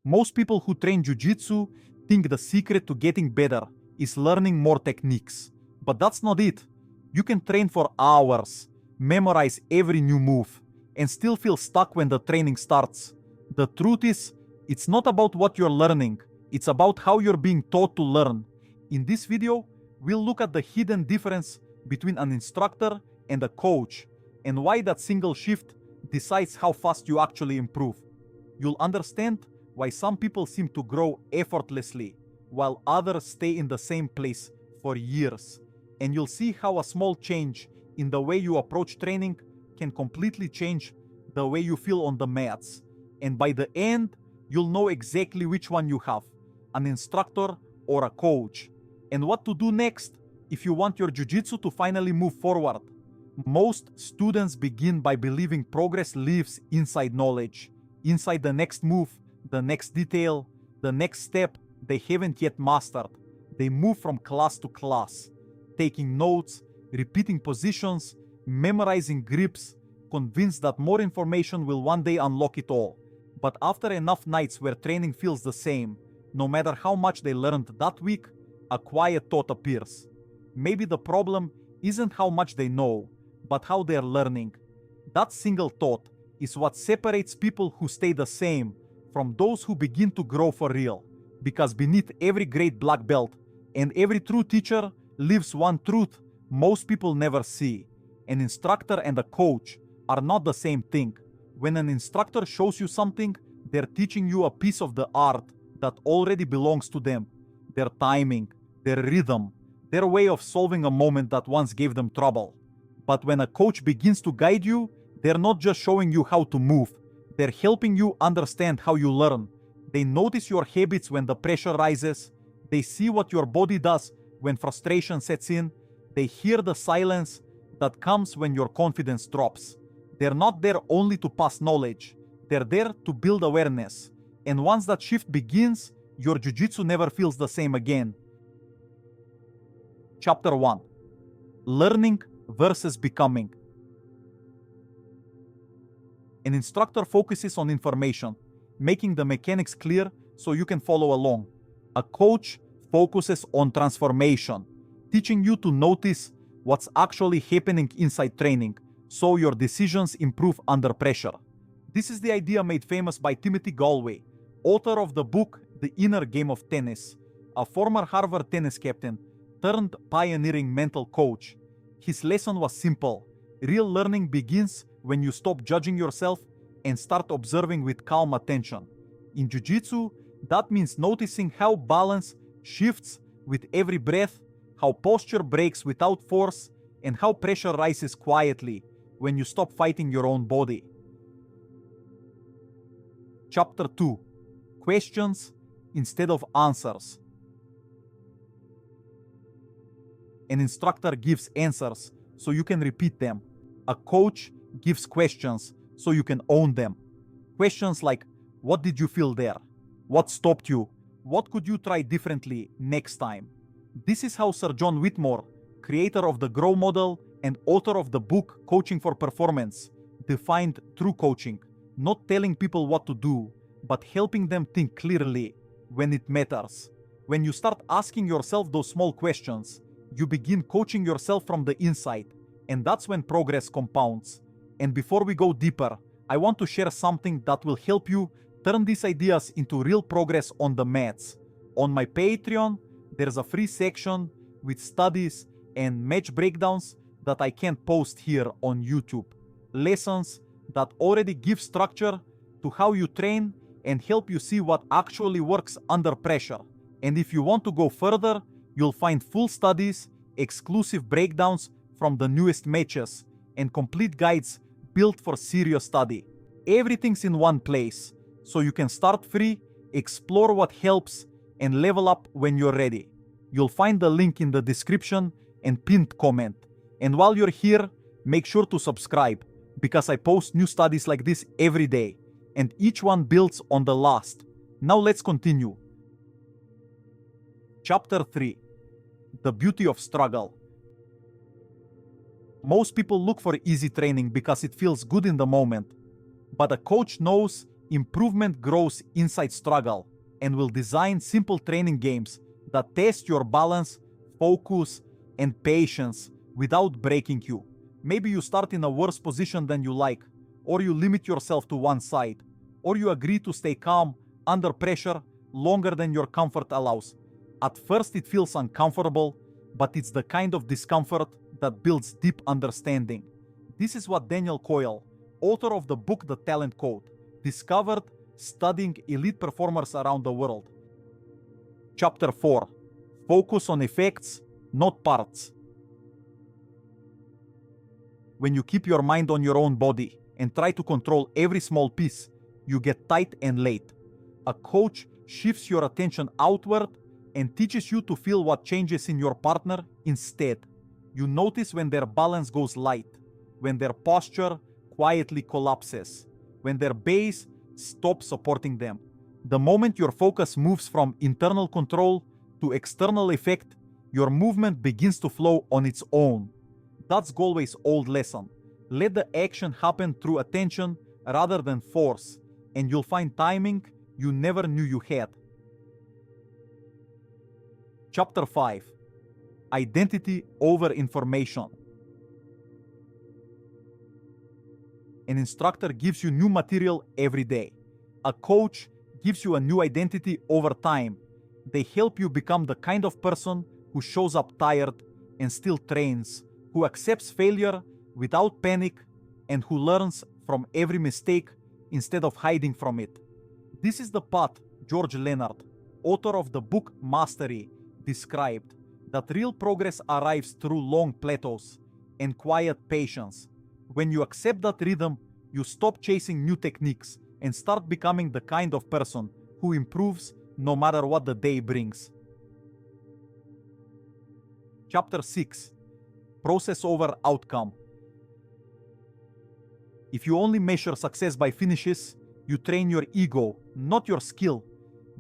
Most people who train Jiu-Jitsu think the secret to getting better is learning more techniques. But that's not it. You can train for hours, memorize every new move, and still feel stuck when the training starts. The truth is, it's not about what you're learning, it's about how you're being taught to learn. In this video, we'll look at the hidden difference between an instructor and a coach, and why that single shift decides how fast you actually improve. You'll understand why some people seem to grow effortlessly, while others stay in the same place for years. And you'll see how a small change in the way you approach training can completely change the way you feel on the mats. And by the end, you'll know exactly which one you have, an instructor or a coach, and what to do next if you want your jiu-jitsu to finally move forward. Most students begin by believing progress lives inside knowledge, inside the next move, the next detail, the next step they haven't yet mastered. They move from class to class, taking notes, repeating positions, memorizing grips, convinced that more information will one day unlock it all. But after enough nights where training feels the same, no matter how much they learned that week, a quiet thought appears. Maybe the problem isn't how much they know, but how they're learning. That single thought is what separates people who stay the same from those who begin to grow for real. Because beneath every great black belt and every true teacher lives one truth most people never see. An instructor and a coach are not the same thing. When an instructor shows you something, they're teaching you a piece of the art that already belongs to them. Their timing, their rhythm, their way of solving a moment that once gave them trouble. But when a coach begins to guide you, they're not just showing you how to move, they're helping you understand how you learn. They notice your habits when the pressure rises, they see what your body does when frustration sets in, they hear the silence that comes when your confidence drops. They're not there only to pass knowledge, they're there to build awareness. And once that shift begins, your jiu-jitsu never feels the same again. Chapter 1. Learning versus becoming. An instructor focuses on information, making the mechanics clear so you can follow along. A coach focuses on transformation, teaching you to notice what's actually happening inside training, so your decisions improve under pressure. This is the idea made famous by Timothy Galway, author of the book The Inner Game of Tennis, a former Harvard tennis captain turned pioneering mental coach. His lesson was simple. Real learning begins when you stop judging yourself and start observing with calm attention. In Jiu-Jitsu, that means noticing how balance shifts with every breath, how posture breaks without force, and how pressure rises quietly when you stop fighting your own body. Chapter 2. Questions instead of answers. An instructor gives answers so you can repeat them. A coach gives questions so you can own them. Questions like, what did you feel there? What stopped you? What could you try differently next time? This is how Sir John Whitmore, creator of the Grow model and author of the book Coaching for Performance, defined true coaching. Not telling people what to do, but helping them think clearly when it matters. When you start asking yourself those small questions, you begin coaching yourself from the inside, and that's when progress compounds. And before we go deeper, I want to share something that will help you turn these ideas into real progress on the mats. On my Patreon, there's a free section with studies and match breakdowns that I can't post here on YouTube. Lessons that already give structure to how you train and help you see what actually works under pressure. And if you want to go further, you'll find full studies, exclusive breakdowns from the newest matches, and complete guides built for serious study. Everything's in one place, so you can start free, explore what helps, and level up when you're ready. You'll find the link in the description and pinned comment. And while you're here, make sure to subscribe, because I post new studies like this every day, and each one builds on the last. Now let's continue. Chapter 3. The beauty of struggle. Most people look for easy training because it feels good in the moment. But a coach knows Improvement grows inside struggle and will design simple training games that test your balance, focus, and patience without breaking you. Maybe you start in a worse position than you like, or you limit yourself to one side, or you agree to stay calm under pressure longer than your comfort allows. At first it feels uncomfortable, but it's the kind of discomfort that builds deep understanding. This is what Daniel Coyle, author of the book The Talent Code, discovered studying elite performers around the world. Chapter 4. Focus on effects, not parts. When you keep your mind on your own body and try to control every small piece, you get tight and late. A coach shifts your attention outward and teaches you to feel what changes in your partner instead. You notice when their balance goes light, when their posture quietly collapses, when their base stops supporting them. The moment your focus moves from internal control to external effect, your movement begins to flow on its own. That's Galway's old lesson. Let the action happen through attention rather than force, and you'll find timing you never knew you had. Chapter 5. Identity over information. An instructor gives you new material every day. A coach gives you a new identity over time. They help you become the kind of person who shows up tired and still trains, who accepts failure without panic, and who learns from every mistake instead of hiding from it. This is the path George Leonard, author of the book Mastery, described, that real progress arrives through long plateaus and quiet patience. When you accept that rhythm, you stop chasing new techniques and start becoming the kind of person who improves no matter what the day brings. Chapter 6. Process over outcome. If you only measure success by finishes, you train your ego, not your skill.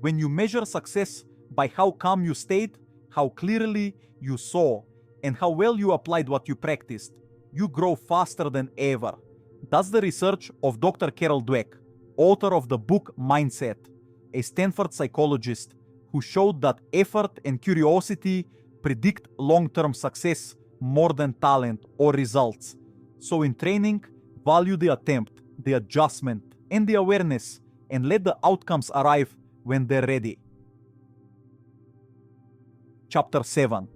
When you measure success by how calm you stayed, how clearly you saw, and how well you applied what you practiced, you grow faster than ever. That's the research of Dr. Carol Dweck, author of the book Mindset, a Stanford psychologist who showed that effort and curiosity predict long-term success more than talent or results. So in training, value the attempt, the adjustment, and the awareness, and let the outcomes arrive when they're ready. Chapter 7.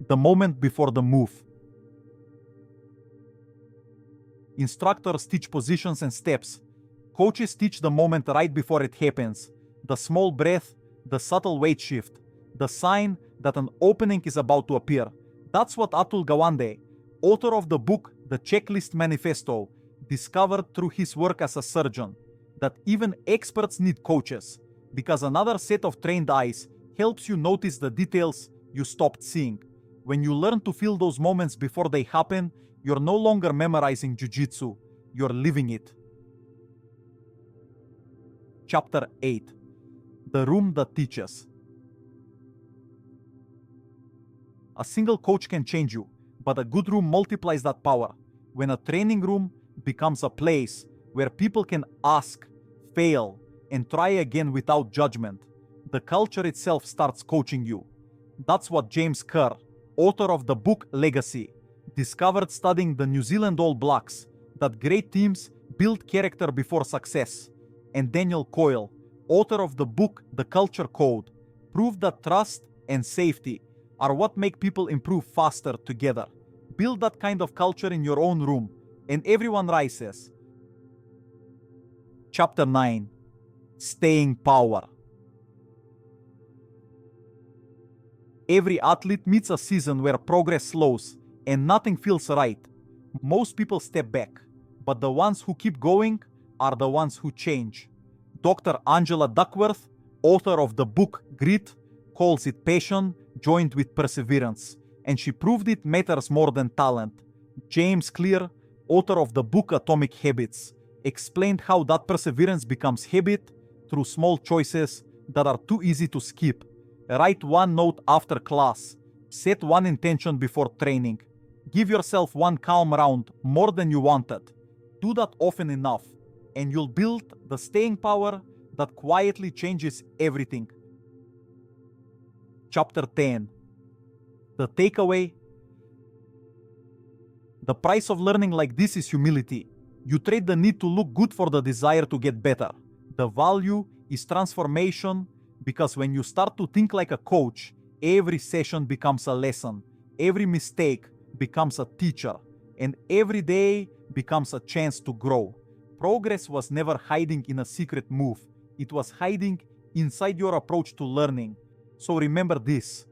The moment before the move. Instructors teach positions and steps. Coaches teach the moment right before it happens. The small breath, the subtle weight shift, the sign that an opening is about to appear. That's what Atul Gawande, author of the book The Checklist Manifesto, discovered through his work as a surgeon, that even experts need coaches, because another set of trained eyes helps you notice the details you stopped seeing. When you learn to feel those moments before they happen, you're no longer memorizing jiu-jitsu, you're living it. Chapter 8. The room that teaches. A single coach can change you, but a good room multiplies that power. When a training room becomes a place where people can ask, fail, and try again without judgment, the culture itself starts coaching you. That's what James Kerr, author of the book Legacy, discovered studying the New Zealand All Blacks, that great teams build character before success. And Daniel Coyle, author of the book The Culture Code, proved that trust and safety are what make people improve faster together. Build that kind of culture in your own room, and everyone rises. Chapter 9. Staying power. Every athlete meets a season where progress slows and nothing feels right. Most people step back, but the ones who keep going are the ones who change. Dr. Angela Duckworth, author of the book Grit, calls it passion joined with perseverance, and she proved it matters more than talent. James Clear, author of the book Atomic Habits, explained how that perseverance becomes habit through small choices that are too easy to skip. Write one note after class. Set one intention before training. Give yourself one calm round more than you wanted. Do that often enough, and you'll build the staying power that quietly changes everything. Chapter 10. The takeaway. The price of learning like this is humility. You trade the need to look good for the desire to get better. The value is transformation, because when you start to think like a coach, every session becomes a lesson, every mistake becomes a teacher, and every day becomes a chance to grow. Progress was never hiding in a secret move. It was hiding inside your approach to learning. So remember this: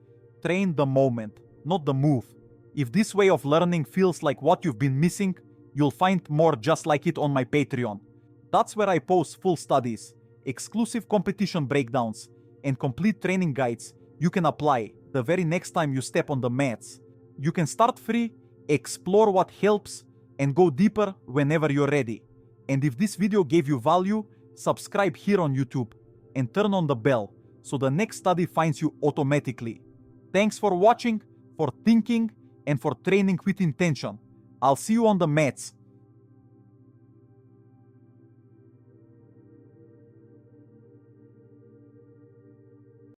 train the moment, not the move. If this way of learning feels like what you've been missing, you'll find more just like it on my Patreon. That's where I post full studies, exclusive competition breakdowns, and complete training guides you can apply the very next time you step on the mats. You can start free, explore what helps, and go deeper whenever you're ready. And if this video gave you value, subscribe here on YouTube and turn on the bell so the next study finds you automatically. Thanks for watching, for thinking, and for training with intention. I'll see you on the mats.